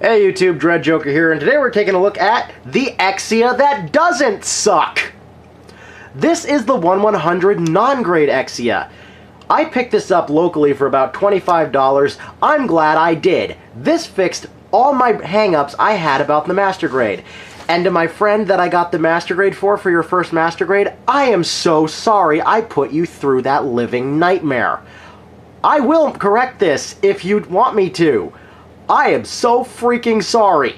Hey YouTube, Dread Joker here, and today we're taking a look at the Exia that doesn't suck! This is the 1/100 non-grade Exia. I picked this up locally for about $25. I'm glad I did. This fixed all my hang-ups I had about the Master Grade. And to my friend that I got the Master Grade for your first Master Grade, I am so sorry I put you through that living nightmare. I will correct this if you'd want me to. I am so freaking sorry.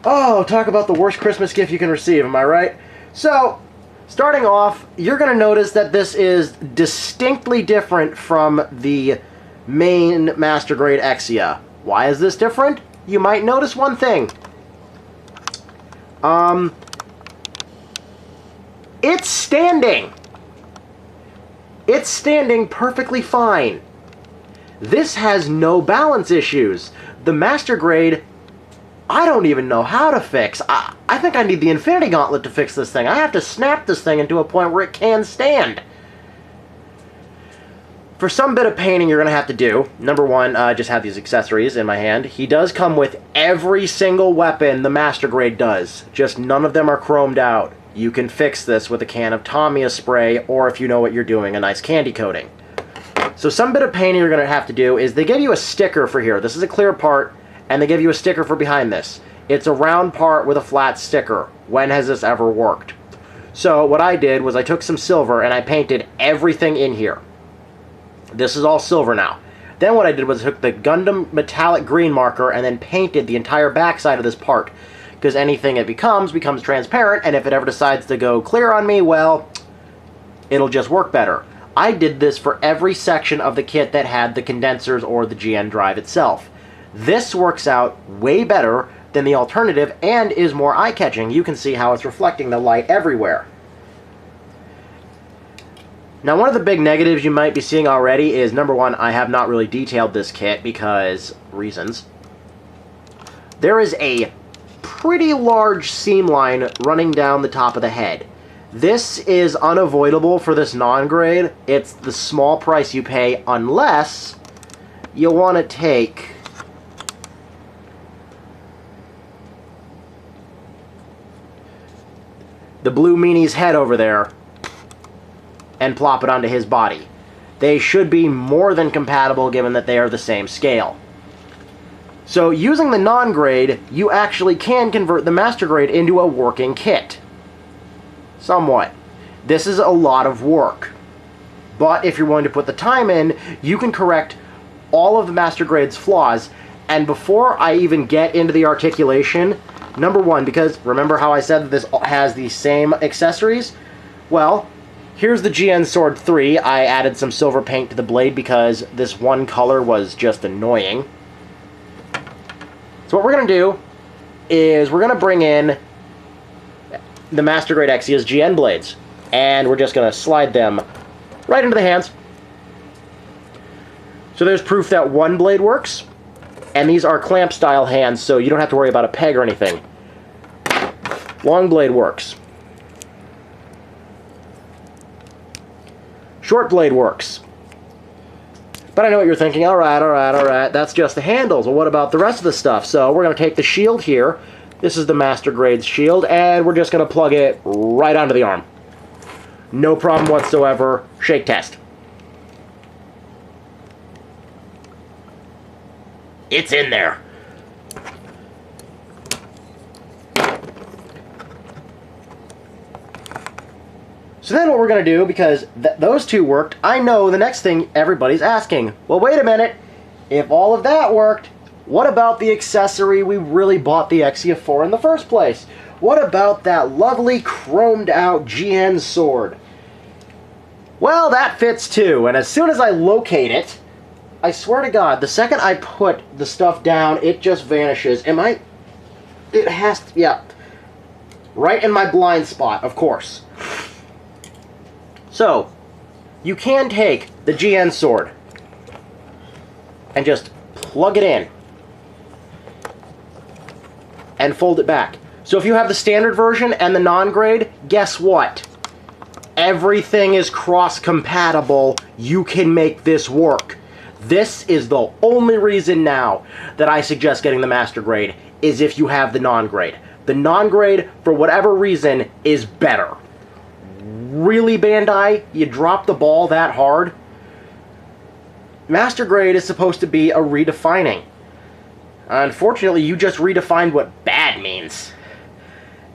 Oh, talk about the worst Christmas gift you can receive, am I right? So, starting off, you're going to notice that this is distinctly different from the main Master Grade Exia. Why is this different? You might notice one thing. It's standing. It's standing perfectly fine. This has no balance issues. The Master Grade, I don't even know how to fix. I think I need the Infinity Gauntlet to fix this thing. I have to snap this thing into a point where it can stand. For some bit of painting you're going to have to do, number one, just have these accessories in my hand. He does come with every single weapon the Master Grade does. Just none of them are chromed out. You can fix this with a can of Tamiya spray, or if you know what you're doing, a nice candy coating. So some bit of painting you're going to have to do is they give you a sticker for here. This is a clear part, and they give you a sticker for behind this. It's a round part with a flat sticker. When has this ever worked? So what I did was I took some silver and I painted everything in here. This is all silver now. Then what I did was I took the Gundam metallic green marker and then painted the entire backside of this part. Because anything it becomes transparent, and if it ever decides to go clear on me, well, it'll just work better. I did this for every section of the kit that had the condensers or the GN drive itself. This works out way better than the alternative and is more eye-catching. You can see how it's reflecting the light everywhere. Now, one of the big negatives you might be seeing already is, number one, I have not really detailed this kit because reasons. There is a pretty large seam line running down the top of the head. This is unavoidable for this non-grade. It's the small price you pay unless you want to take the Blue Meanie's head over there and plop it onto his body. They should be more than compatible given that they are the same scale. So using the non-grade, you actually can convert the Master Grade into a working kit. Somewhat. This is a lot of work. But if you're willing to put the time in, you can correct all of the Master Grade's flaws. And before I even get into the articulation, number one, because remember how I said that this has the same accessories? Well, here's the GN Sword 3. I added some silver paint to the blade because this one color was just annoying. So what we're going to do is we're going to bring in the Master Grade Exia's GN blades. And we're just going to slide them right into the hands. So there's proof that one blade works. And these are clamp style hands, so you don't have to worry about a peg or anything. Long blade works. Short blade works. But I know what you're thinking. Alright, that's just the handles. Well, what about the rest of the stuff? So we're going to take the shield here. This is the Master Grade's shield, and we're just going to plug it right onto the arm. No problem whatsoever. Shake test. It's in there. So then what we're going to do, because those two worked, I know the next thing everybody's asking. Well, wait a minute. If all of that worked, what about the accessory we really bought the Exia for in the first place? What about that lovely chromed out GN sword? Well, that fits too, and as soon as I locate it, I swear to God, the second I put the stuff down, it just vanishes. It has to, yeah. Right in my blind spot, of course. So, you can take the GN sword and just plug it in and fold it back. So if you have the standard version and the non-grade, guess what? Everything is cross-compatible. You can make this work. This is the only reason now that I suggest getting the Master Grade, is if you have the non-grade. The non-grade, for whatever reason, is better. Really, Bandai? You dropped the ball that hard? Master Grade is supposed to be a redefining. Unfortunately, you just redefined what bad means.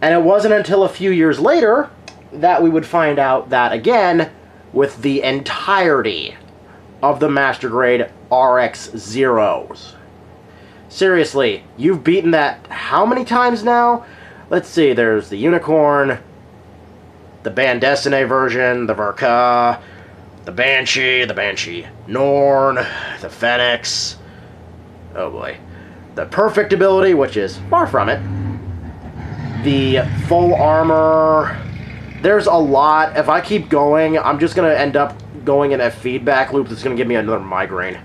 And it wasn't until a few years later that we would find out that, again, with the entirety of the Master Grade RX Zeros. Seriously, you've beaten that how many times now? Let's see, there's the Unicorn, the Bandesine version, the Verka, the Banshee, Norn, the Phoenix, oh boy, the Perfect ability, which is far from it, the Full Armor. There's a lot. If I keep going, I'm just going to end up going in a feedback loop that's going to give me another migraine.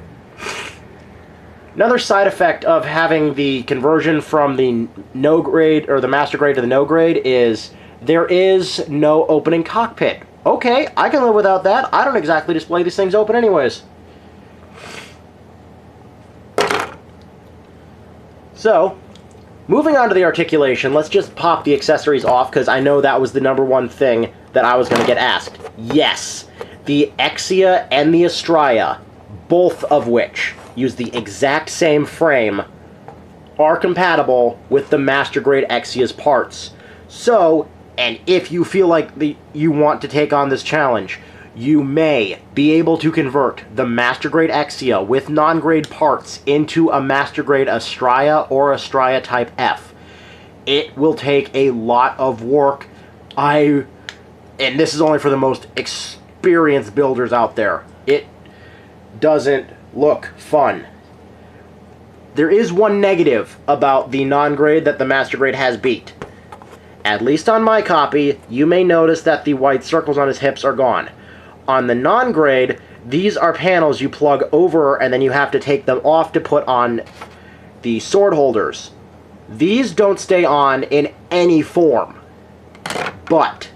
Another side effect of having the conversion from the no grade, or the Master Grade to the no grade, is there is no opening cockpit. Okay, I can live without that. I don't exactly display these things open anyways. So, moving on to the articulation, let's just pop the accessories off, because I know that was the number one thing that I was going to get asked. Yes, the Exia and the Astraea, both of which use the exact same frame, are compatible with the Master Grade Exia's parts. So, and if you feel like you want to take on this challenge, you may be able to convert the Master Grade Exia with non-grade parts into a Master Grade Astraea or Astraea Type F. It will take a lot of work. And this is only for the most experienced builders out there. It doesn't look fun. There is one negative about the non-grade that the Master Grade has beat. At least on my copy, you may notice that the white circles on his hips are gone. On the non-grade, these are panels you plug over and then you have to take them off to put on the sword holders. These don't stay on in any form. But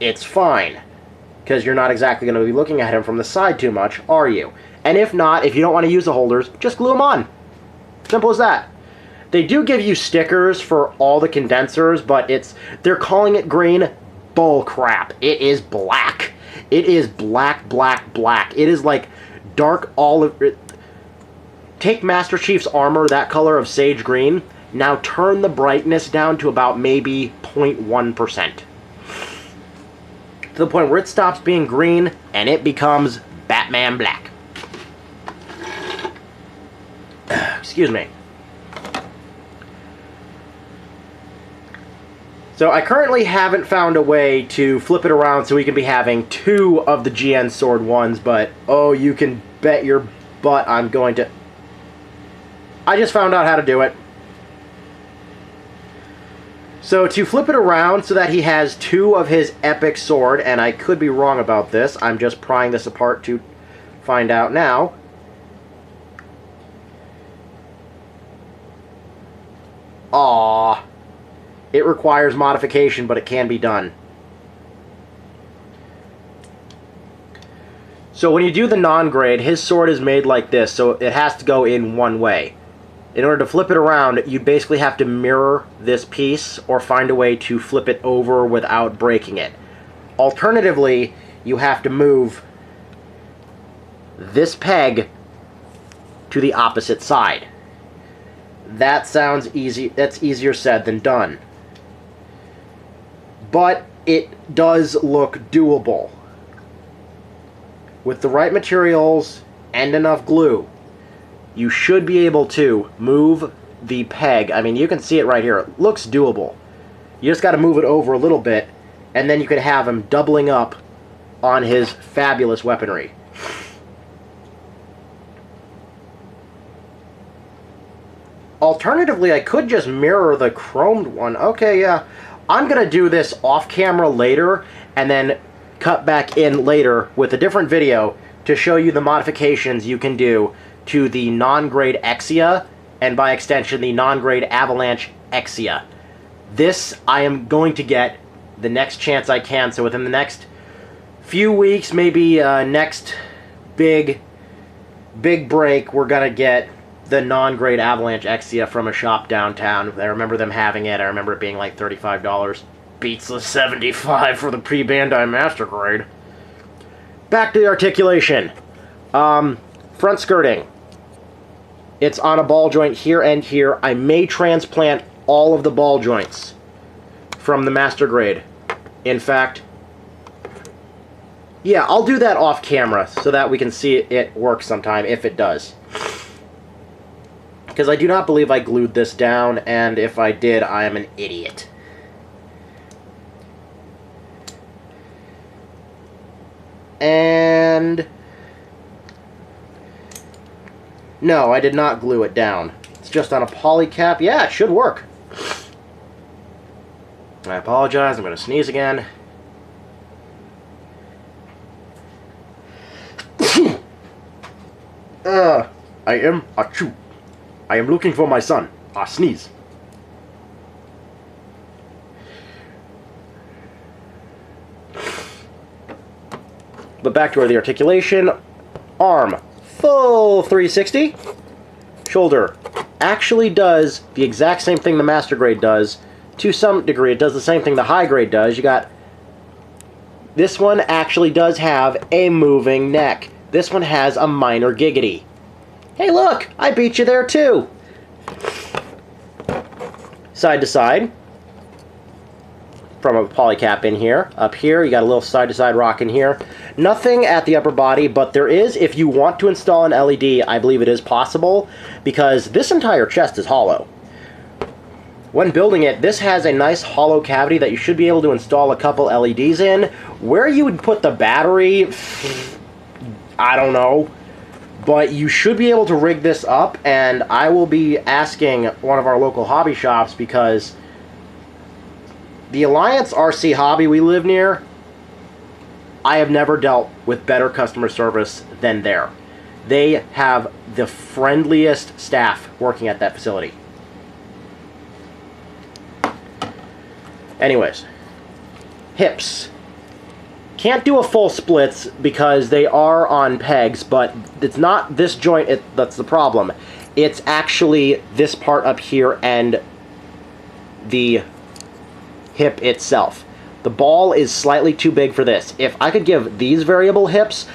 it's fine, because you're not exactly going to be looking at him from the side too much, are you? And if not, if you don't want to use the holders, just glue them on. Simple as that. They do give you stickers for all the condensers, but they're calling it green. Bull crap. It is black. It is black, black, black. It is like dark olive. Take Master Chief's armor, that color of sage green. Now turn the brightness down to about maybe 0.1%. To the point where it stops being green and it becomes Batman black. Excuse me. So I currently haven't found a way to flip it around so we can be having two of the GN Sword 1s, but oh, you can bet your butt I'm going to... I just found out how to do it. So to flip it around so that he has two of his epic sword, and I could be wrong about this, I'm just prying this apart to find out now. Aww. It requires modification, but it can be done. So when you do the non-grade, his sword is made like this, so it has to go in one way. In order to flip it around, you basically have to mirror this piece or find a way to flip it over without breaking it. Alternatively, you have to move this peg to the opposite side. That sounds easy. That's easier said than done. But it does look doable. With the right materials and enough glue, you should be able to move the peg. I mean, you can see it right here. It looks doable. You just got to move it over a little bit, and then you can have him doubling up on his fabulous weaponry. Alternatively, I could just mirror the chromed one. Okay, yeah. I'm going to do this off camera later, and then cut back in later with a different video to show you the modifications you can do to the non-grade Exia, and by extension the non-grade Avalanche Exia. This I am going to get the next chance I can, so within the next few weeks, maybe next big big break, we're going to get the non-grade Avalanche Exia from a shop downtown. I remember them having it. I remember it being like $35. Beats the $75 for the pre-Bandai Master Grade. Back to the articulation. Front skirting. It's on a ball joint here and here. I may transplant all of the ball joints from the Master Grade. In fact, yeah, I'll do that off camera so that we can see it work sometime, if it does. Because I do not believe I glued this down, and if I did, I am an idiot. And no, I did not glue it down. It's just on a poly cap. Yeah, it should work. I apologize, I'm going to sneeze again. I am achoo. I am looking for my son. Sneeze. But back to the articulation. Arm, full 360. Shoulder actually does the exact same thing the Master Grade does. To some degree, it does the same thing the High Grade does. You got... This one actually does have a moving neck. This one has a minor giggity. Hey, look! I beat you there, too! Side to side. From a polycap in here. Up here, you got a little side-to-side rock in here. Nothing at the upper body, but there is, if you want to install an LED, I believe it is possible, because this entire chest is hollow. When building it, this has a nice hollow cavity that you should be able to install a couple LEDs in. Where you would put the battery, I don't know. But you should be able to rig this up, and I will be asking one of our local hobby shops, because the Alliance RC Hobby we live near, I have never dealt with better customer service than there. They have the friendliest staff working at that facility. Anyways, hips. Can't do a full splits because they are on pegs, but it's not this joint that's the problem. It's actually this part up here and the hip itself. The ball is slightly too big for this. If I could give these variable hips,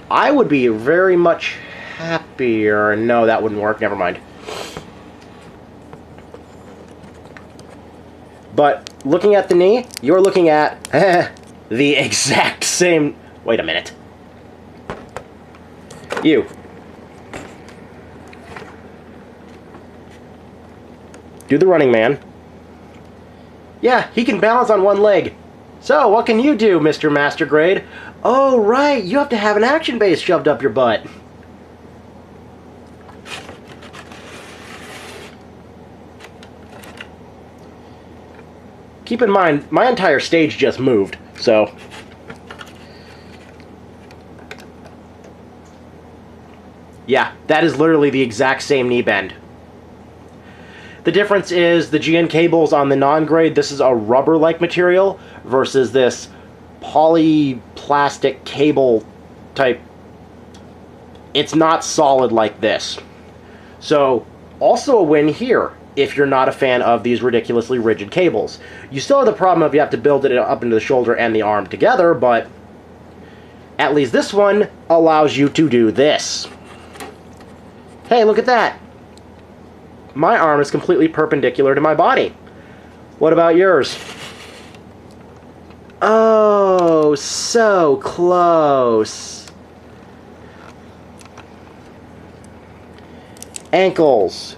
I would be very much happier. No, that wouldn't work. Never mind. But looking at the knee, you're looking at the exact same... Wait a minute. You. Do the running man. Yeah, he can balance on one leg. So, what can you do, Mr. Master Grade? Oh, right, you have to have an action base shoved up your butt. Keep in mind, my entire stage just moved, so... Yeah, that is literally the exact same knee bend. The difference is the GN cables on the non-grade, this is a rubber-like material versus this polyplastic cable type. It's not solid like this. So, also a win here if you're not a fan of these ridiculously rigid cables. You still have the problem of you have to build it up into the shoulder and the arm together, but at least this one allows you to do this. Hey, look at that. My arm is completely perpendicular to my body. What about yours? Oh, so close. Ankles.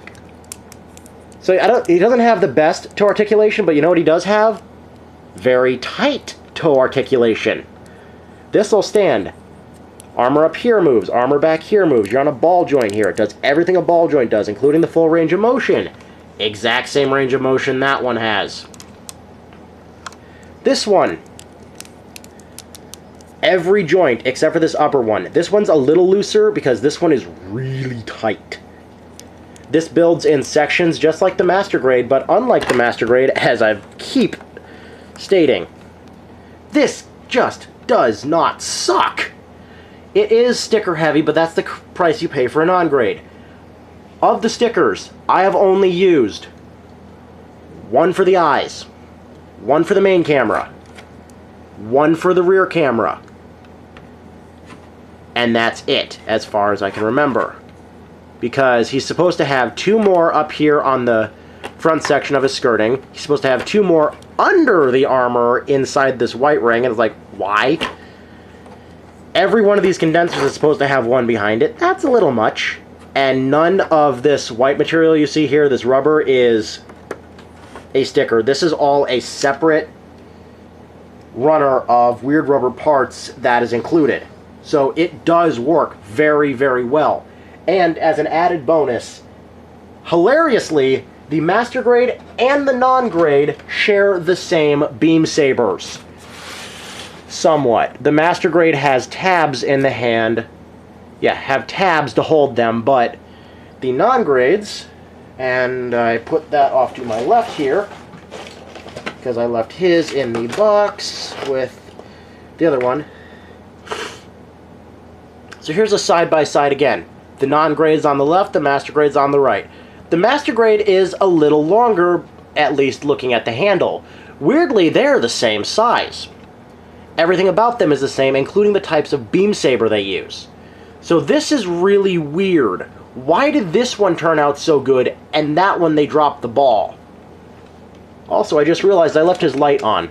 So he doesn't have the best toe articulation, but you know what he does have? Very tight toe articulation. This will stand. Armor up here moves, armor back here moves. You're on a ball joint here. It does everything a ball joint does, including the full range of motion. Exact same range of motion that one has. This one. Every joint except for this upper one. This one's a little looser because this one is really tight. This builds in sections just like the Master Grade, but unlike the Master Grade, as I keep stating, this just does not suck. It is sticker heavy, but that's the price you pay for a non-grade. Of the stickers, I have only used one for the eyes, one for the main camera, one for the rear camera, and that's it, as far as I can remember. Because he's supposed to have 2 more up here on the front section of his skirting. He's supposed to have 2 more under the armor inside this white ring, and it's like, why? Every one of these condensers is supposed to have 1 behind it. That's a little much. And none of this white material you see here, this rubber, is a sticker. This is all a separate runner of weird rubber parts that is included. So it does work very, very well. And as an added bonus, hilariously, the Master Grade and the Non-Grade share the same beam sabers. Somewhat. The Master Grade has tabs in the hand. Yeah, have tabs to hold them, but the Non-Grades, and I put that off to my left here, because I left his in the box with the other one. So here's a side-by-side again. The Non-Grade's on the left, the Master Grade's on the right. The Master Grade is a little longer, at least looking at the handle. Weirdly, they're the same size. Everything about them is the same, including the types of beam saber they use. So this is really weird. Why did this one turn out so good, and that one they dropped the ball? Also, I just realized I left his light on.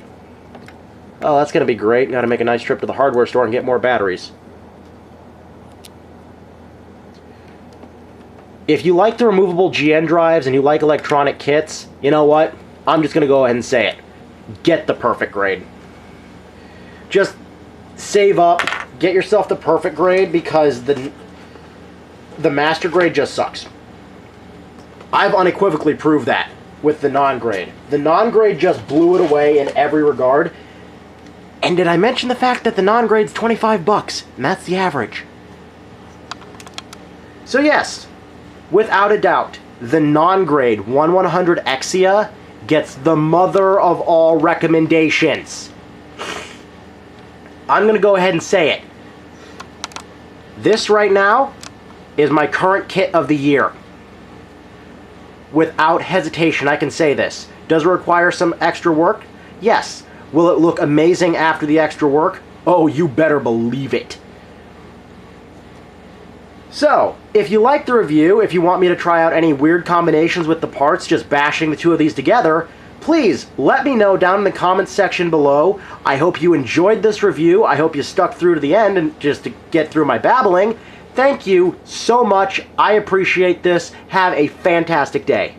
Oh, that's going to be great. Got to make a nice trip to the hardware store and get more batteries. If you like the removable GN drives and you like electronic kits, you know what? I'm just going to go ahead and say it. Get the perfect grade. Just save up, get yourself the perfect grade, because the Master Grade just sucks. I've unequivocally proved that with the Non-Grade. The Non-Grade just blew it away in every regard. And did I mention the fact that the Non-Grade's $25, and that's the average? So yes, without a doubt, the Non-Grade 1100 Exia gets the mother of all recommendations. I'm going to go ahead and say it. This right now is my current kit of the year. Without hesitation, I can say this. Does it require some extra work? Yes. Will it look amazing after the extra work? Oh, you better believe it. So, if you like the review, if you want me to try out any weird combinations with the parts, just bashing the 2 of these together, please let me know down in the comments section below. I hope you enjoyed this review. I hope you stuck through to the end and just to get through my babbling. Thank you so much. I appreciate this. Have a fantastic day.